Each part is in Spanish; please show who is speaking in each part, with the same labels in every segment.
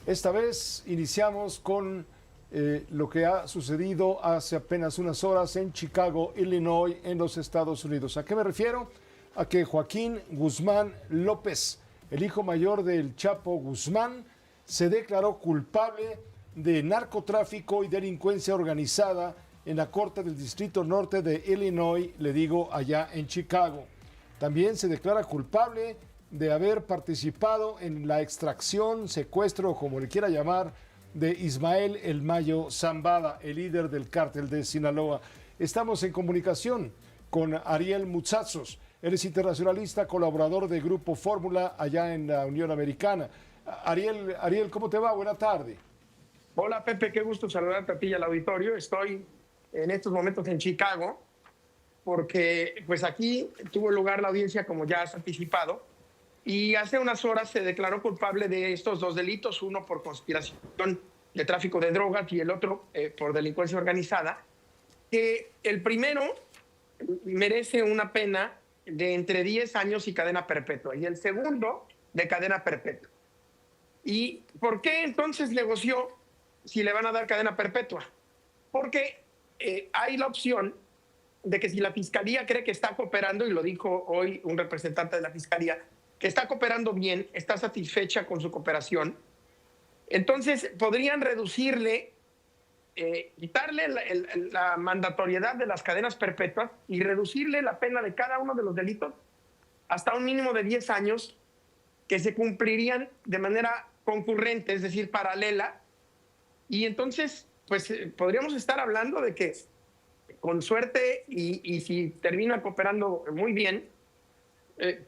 Speaker 1: Esta vez iniciamos con lo que ha sucedido hace apenas unas horas en Chicago, Illinois, en los Estados Unidos. ¿A qué me refiero? A que Joaquín Guzmán López, el hijo mayor del Chapo Guzmán, se declaró culpable de narcotráfico y delincuencia organizada en la Corte del Distrito Norte de Illinois, le digo, allá en Chicago. También se declara culpable de haber participado en la extracción, secuestro, como le quiera llamar, de Ismael El Mayo Zambada, el líder del cártel de Sinaloa. Estamos en comunicación con Ariel Mutsatsos. Él es internacionalista, colaborador de Grupo Fórmula allá en la Unión Americana. Ariel, ¿cómo te va? Buena tarde.
Speaker 2: Hola Pepe, qué gusto saludarte a ti y al auditorio. Estoy en estos momentos en Chicago porque pues aquí tuvo lugar la audiencia, como ya has anticipado, y hace unas horas se declaró culpable de estos dos delitos, uno por conspiración de tráfico de drogas y el otro por delincuencia organizada, que el primero merece una pena de entre 10 años y cadena perpetua y el segundo de cadena perpetua. ¿Y por qué entonces negoció si le van a dar cadena perpetua? Porque hay la opción de que si la Fiscalía cree que está cooperando, y lo dijo hoy un representante de la Fiscalía, que está cooperando bien, está satisfecha con su cooperación, entonces podrían reducirle, quitarle la mandatoriedad de las cadenas perpetuas y reducirle la pena de cada uno de los delitos hasta un mínimo de 10 años que se cumplirían de manera concurrente, es decir, paralela. Y entonces, pues podríamos estar hablando de que con suerte y si termina cooperando muy bien,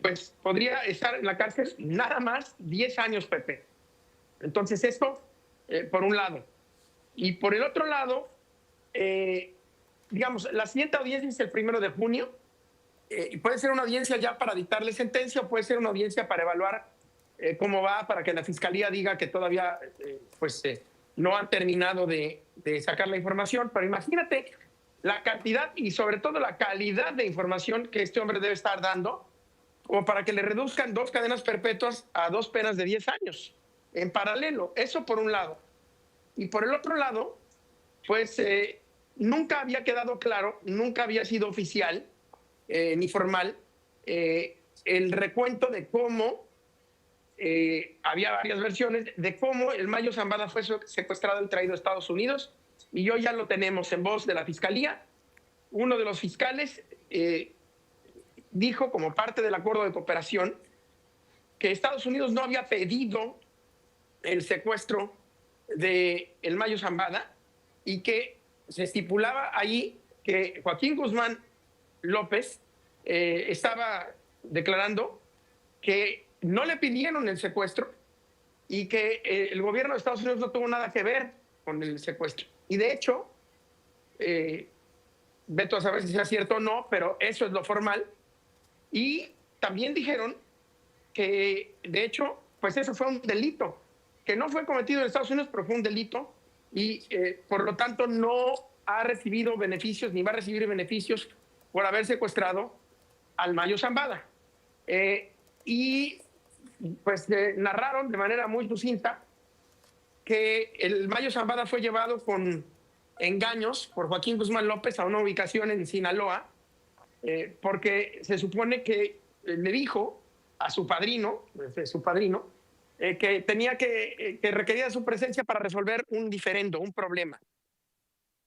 Speaker 2: pues podría estar en la cárcel nada más 10 años, Pepe. Entonces esto, por un lado. Y por el otro lado, digamos, la siguiente audiencia es el 1 de junio. Y puede ser una audiencia ya para dictarle sentencia o puede ser una audiencia para evaluar cómo va, para que la Fiscalía diga que todavía no han terminado de sacar la información. Pero imagínate la cantidad y sobre todo la calidad de información que este hombre debe estar dando como para que le reduzcan 2 cadenas perpetuas a 2 penas de 10 años en paralelo. Eso por un lado. Y por el otro lado, pues nunca había quedado claro, nunca había sido oficial ni formal el recuento de cómo había varias versiones de cómo el Mayo Zambada fue secuestrado y traído a Estados Unidos, y hoy ya lo tenemos en voz de la Fiscalía. Uno de los fiscales dijo, como parte del acuerdo de cooperación, que Estados Unidos no había pedido el secuestro de el Mayo Zambada y que se estipulaba ahí que Joaquín Guzmán López estaba declarando que no le pidieron el secuestro y que el gobierno de Estados Unidos no tuvo nada que ver con el secuestro. Y de hecho, veto a saber si sea cierto o no, pero eso es lo formal. Y también dijeron que, de hecho, pues eso fue un delito, que no fue cometido en Estados Unidos, pero fue un delito y por lo tanto no ha recibido beneficios ni va a recibir beneficios por haber secuestrado al Mayo Zambada. Y pues narraron de manera muy sucinta que el Mayo Zambada fue llevado con engaños por Joaquín Guzmán López a una ubicación en Sinaloa, porque se supone que le dijo a su padrino, que tenía que requería su presencia para resolver un diferendo, un problema.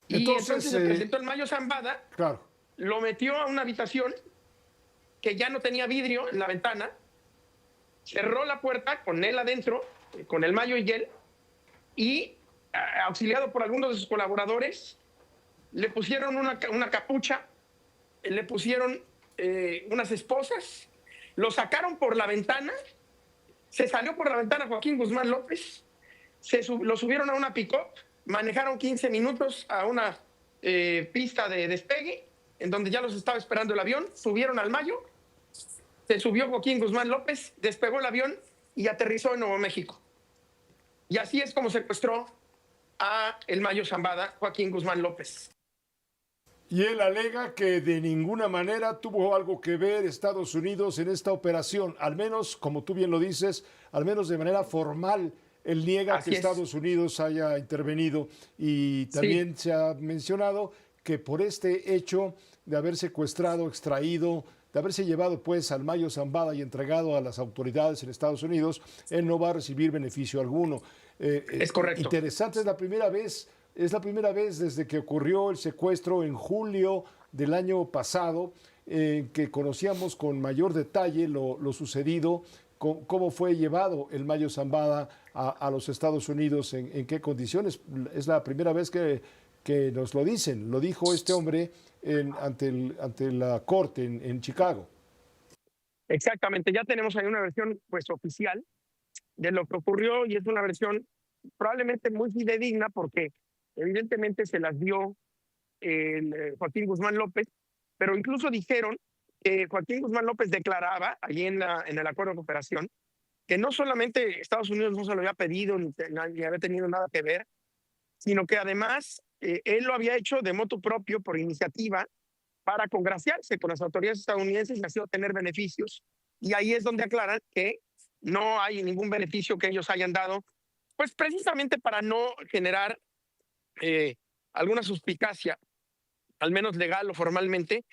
Speaker 2: Y entonces se presentó el Mayo Zambada,
Speaker 1: claro,
Speaker 2: lo metió a una habitación que ya no tenía vidrio en la ventana, cerró la puerta con él adentro, con el Mayo y él, y auxiliado por algunos de sus colaboradores, le pusieron una capucha, le pusieron unas esposas, lo sacaron por la ventana, se salió por la ventana Joaquín Guzmán López, lo subieron a una pick-up, manejaron 15 minutos a una pista de despegue, en donde ya los estaba esperando el avión, subieron al Mayo, se subió Joaquín Guzmán López, despegó el avión y aterrizó en Nuevo México. Y así es como secuestró a el Mayo Zambada, Joaquín Guzmán López.
Speaker 1: Y él alega que de ninguna manera tuvo algo que ver Estados Unidos en esta operación, al menos, como tú bien lo dices, al menos de manera formal. Él niega que
Speaker 2: Así es.
Speaker 1: Estados Unidos haya intervenido y
Speaker 2: Sí,
Speaker 1: también se ha mencionado que por este hecho de haber secuestrado, extraído, de haberse llevado pues al Mayo Zambada y entregado a las autoridades en Estados Unidos, él no va a recibir beneficio alguno.
Speaker 2: es correcto.
Speaker 1: Interesante, es la primera vez desde que ocurrió el secuestro en julio del año pasado que conocíamos con mayor detalle lo sucedido, cómo fue llevado el Mayo Zambada a los Estados Unidos, en qué condiciones. Es la primera vez que nos lo dicen. Lo dijo este hombre ante la corte en Chicago.
Speaker 2: Exactamente, ya tenemos ahí una versión pues oficial de lo que ocurrió y es una versión probablemente muy fidedigna porque evidentemente se las dio Joaquín Guzmán López, pero incluso dijeron que Joaquín Guzmán López declaraba allí en el acuerdo de cooperación que no solamente Estados Unidos no se lo había pedido ni había tenido nada que ver, sino que además él lo había hecho de motu propio por iniciativa para congraciarse con las autoridades estadounidenses y así obtener beneficios. Y ahí es donde aclaran que no hay ningún beneficio que ellos hayan dado, pues precisamente para no generar eh, alguna suspicacia, al menos legal o formalmente,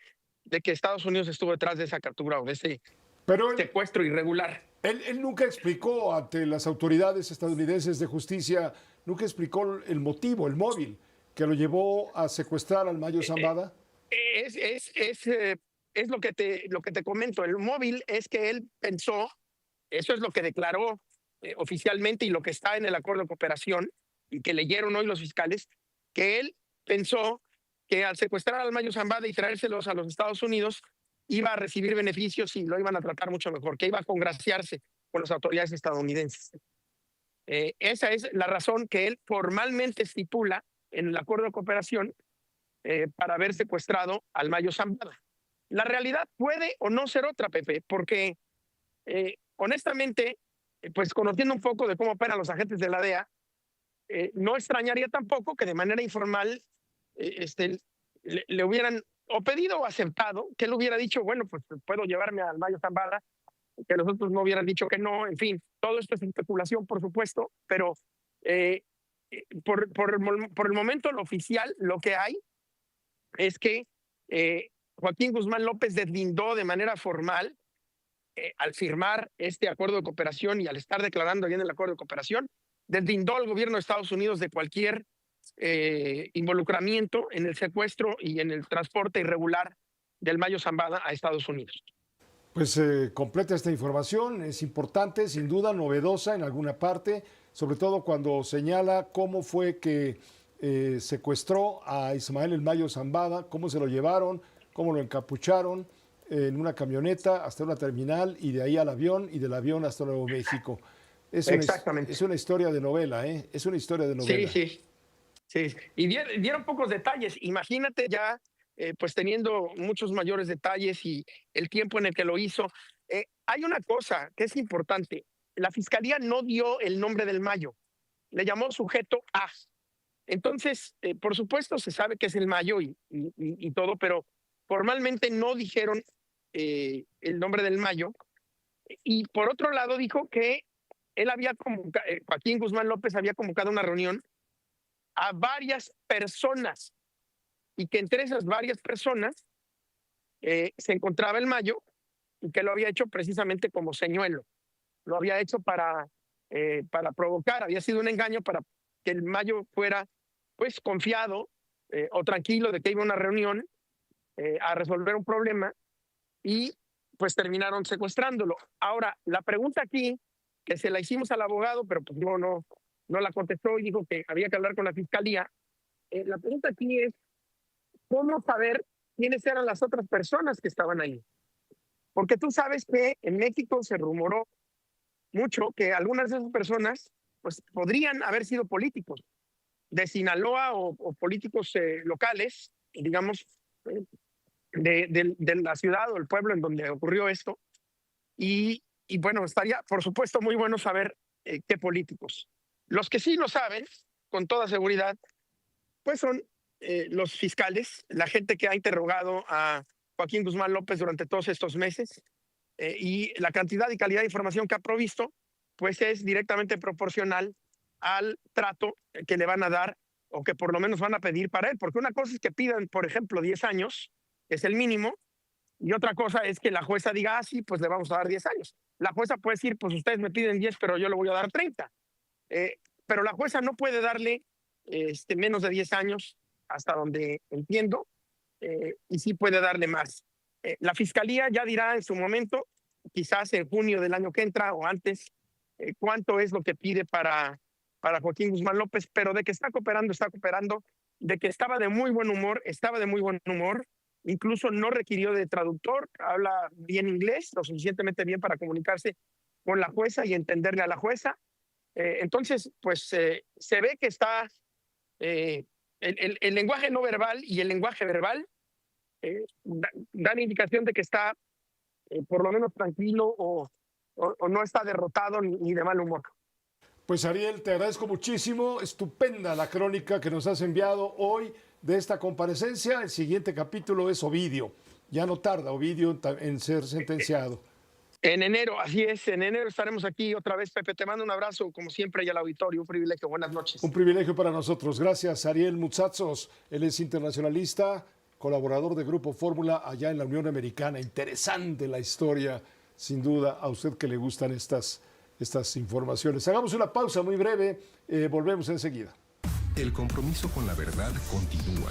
Speaker 2: de que Estados Unidos estuvo detrás de esa captura o de ese
Speaker 1: Pero
Speaker 2: secuestro irregular.
Speaker 1: él nunca explicó ante las autoridades estadounidenses de justicia, nunca explicó el motivo, el móvil que lo llevó a secuestrar al Mayo Zambada.
Speaker 2: Es, es, es, eh, es lo que te comento. El móvil es que él pensó, eso es lo que declaró oficialmente y lo que está en el acuerdo de cooperación y que leyeron hoy los fiscales, que él pensó que al secuestrar al Mayo Zambada y traérselos a los Estados Unidos iba a recibir beneficios y lo iban a tratar mucho mejor, que iba a congraciarse con las autoridades estadounidenses. Esa es la razón que él formalmente estipula en el acuerdo de cooperación para haber secuestrado al Mayo Zambada. La realidad puede o no ser otra, Pepe, porque honestamente, pues conociendo un poco de cómo operan los agentes de la DEA, no extrañaría tampoco que de manera informal le hubieran o pedido o aceptado, que él hubiera dicho, bueno, pues puedo llevarme al Mayo Zambada, que los otros no hubieran dicho que no, en fin, todo esto es especulación, por supuesto, pero por el momento lo oficial, lo que hay es que Joaquín Guzmán López deslindó de manera formal, al firmar este acuerdo de cooperación y al estar declarando ahí en el acuerdo de cooperación, deslindó al gobierno de Estados Unidos de cualquier involucramiento en el secuestro y en el transporte irregular del Mayo Zambada a Estados Unidos.
Speaker 1: Pues completa esta información, es importante, sin duda novedosa en alguna parte, sobre todo cuando señala cómo fue que secuestró a Ismael El Mayo Zambada, cómo se lo llevaron, cómo lo encapucharon en una camioneta hasta una terminal y de ahí al avión y del avión hasta Nuevo México.
Speaker 2: Exactamente.
Speaker 1: Es una historia de novela, ¿eh? Es una historia de
Speaker 2: Sí,
Speaker 1: novela.
Speaker 2: sí. Sí, y dieron pocos detalles. Imagínate ya, pues teniendo muchos mayores detalles y el tiempo en el que lo hizo. Hay una cosa que es importante. La fiscalía no dio el nombre del Mayo, le llamó sujeto A. Entonces, por supuesto, se sabe que es el Mayo y todo, pero formalmente no dijeron el nombre del Mayo. Y por otro lado, dijo que él había convocado, Joaquín Guzmán López había convocado una reunión a varias personas y que entre esas varias personas se encontraba el Mayo y que lo había hecho precisamente como señuelo. Lo había hecho para provocar, había sido un engaño para que el Mayo fuera pues confiado o tranquilo de que iba a una reunión a resolver un problema y pues terminaron secuestrándolo. Ahora, la pregunta aquí, que se la hicimos al abogado, pero pues no la contestó y dijo que había que hablar con la fiscalía. La pregunta aquí es, ¿cómo saber quiénes eran las otras personas que estaban ahí? Porque tú sabes que en México se rumoró mucho que algunas de esas personas pues, podrían haber sido políticos de Sinaloa o políticos locales, digamos, de la ciudad o el pueblo en donde ocurrió esto. Y bueno, estaría, por supuesto, muy bueno saber qué políticos. Los que sí lo saben, con toda seguridad, pues son los fiscales, la gente que ha interrogado a Joaquín Guzmán López durante todos estos meses y la cantidad y calidad de información que ha provisto, pues es directamente proporcional al trato que le van a dar o que por lo menos van a pedir para él. Porque una cosa es que pidan, por ejemplo, 10 años, que es el mínimo, y otra cosa es que la jueza diga, ah, sí, pues le vamos a dar 10 años. La jueza puede decir, pues ustedes me piden 10, pero yo le voy a dar 30. Pero la jueza no puede darle menos de 10 años, hasta donde entiendo, y sí puede darle más. La fiscalía ya dirá en su momento, quizás en junio del año que entra o antes, cuánto es lo que pide para Joaquín Guzmán López, pero de que está cooperando, de que estaba de muy buen humor, incluso no requirió de traductor, habla bien inglés, lo suficientemente bien para comunicarse con la jueza y entenderle a la jueza. Entonces, pues se ve que está el lenguaje no verbal y el lenguaje verbal dan indicación de que está por lo menos tranquilo o no está derrotado ni de mal humor.
Speaker 1: Pues Ariel, te agradezco muchísimo, estupenda la crónica que nos has enviado hoy de esta comparecencia. El siguiente capítulo es Ovidio, ya no tarda Ovidio en ser sentenciado.
Speaker 2: En enero, así es, en enero estaremos aquí otra vez, Pepe. Te mando un abrazo, como siempre, y al auditorio. Un privilegio. Buenas noches.
Speaker 1: Un privilegio para nosotros. Gracias, Ariel Mutsatzos. Él es internacionalista, colaborador de Grupo Fórmula allá en la Unión Americana. Interesante la historia, sin duda, a usted que le gustan estas informaciones. Hagamos una pausa muy breve, volvemos enseguida.
Speaker 3: El compromiso con la verdad continúa.